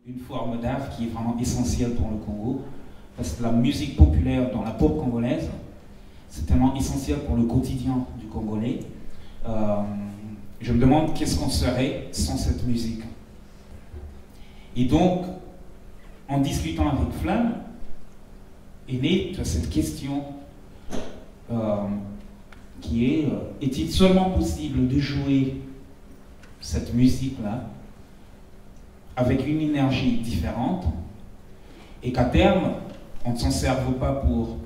une forme d'art qui est vraiment essentielle pour le Congo, parce que la musique populaire dans la pop congolaise, c'est tellement essentiel pour le quotidien du Congolais. Je me demande qu'est-ce qu'on serait sans cette musique. Et donc, en discutant avec Flamme, est née cette question qui est, est-il seulement possible de jouer cette musique-là avec une énergie différente et qu'à terme, on ne s'en serve pas pour,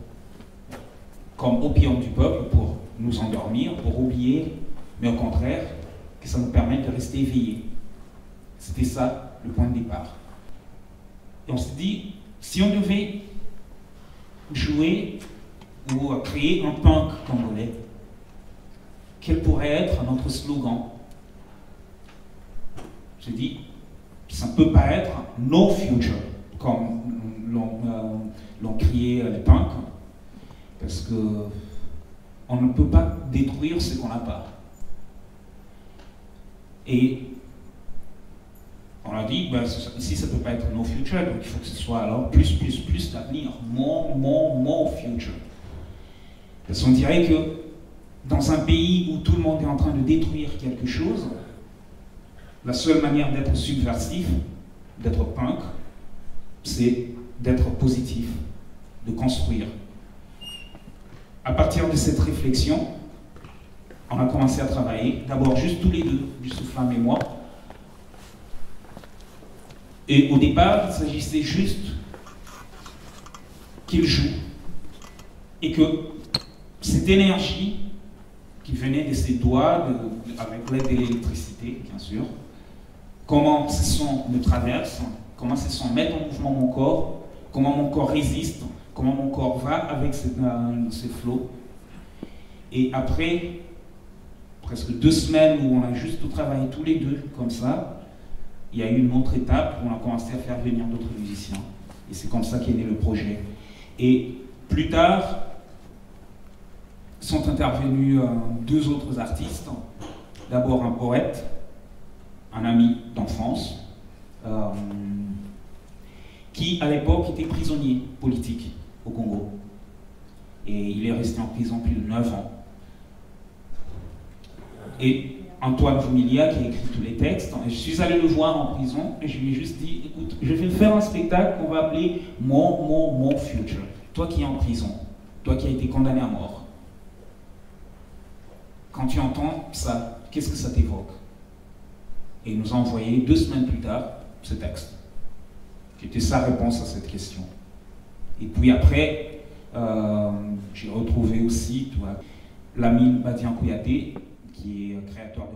comme opium du peuple, pour nous endormir, pour oublier, mais au contraire, que ça nous permet de rester éveillés. C'était ça le point de départ. Et on s'est dit, si on devait jouer ou créer un punk congolais, quel pourrait être notre slogan? J'ai dit, ça ne peut pas être « No future », comme l'ont crié les punks, parce qu'on ne peut pas détruire ce qu'on n'a pas. Et on a dit, ben, si ça ne peut pas être no future, donc il faut que ce soit alors plus d'avenir, more future. Parce qu'on dirait que dans un pays où tout le monde est en train de détruire quelque chose, la seule manière d'être subversif, d'être punk, c'est d'être positif, de construire. À partir de cette réflexion, on a commencé à travailler, d'abord juste tous les deux, juste Flamme et moi. Et au départ, il s'agissait juste qu'il joue et que cette énergie qui venait de ses doigts, avec l'aide de l'électricité, bien sûr, comment ce son me traverse, comment ce son met en mouvement mon corps, comment mon corps résiste, comment mon corps va avec ces flots. Et après presque 2 semaines où on a juste tout travaillé tous les deux comme ça, il y a eu une autre étape où on a commencé à faire venir d'autres musiciens. Et c'est comme ça qu'est né le projet. Et plus tard, sont intervenus 2 autres artistes. D'abord un poète, un ami d'enfance, qui à l'époque était prisonnier politique au Congo. Et il est resté en prison plus de 9 ans. Et Antoine Vumilia, qui a écrit tous les textes, je suis allé le voir en prison et je lui ai juste dit, écoute, je vais faire un spectacle qu'on va appeler More Future. Toi qui es en prison, toi qui as été condamné à mort, quand tu entends ça, qu'est-ce que ça t'évoque? Et il nous a envoyé 2 semaines plus tard ce texte, qui était sa réponse à cette question. Et puis après, j'ai retrouvé aussi l'ami Badian Kouyaté, qui est créateur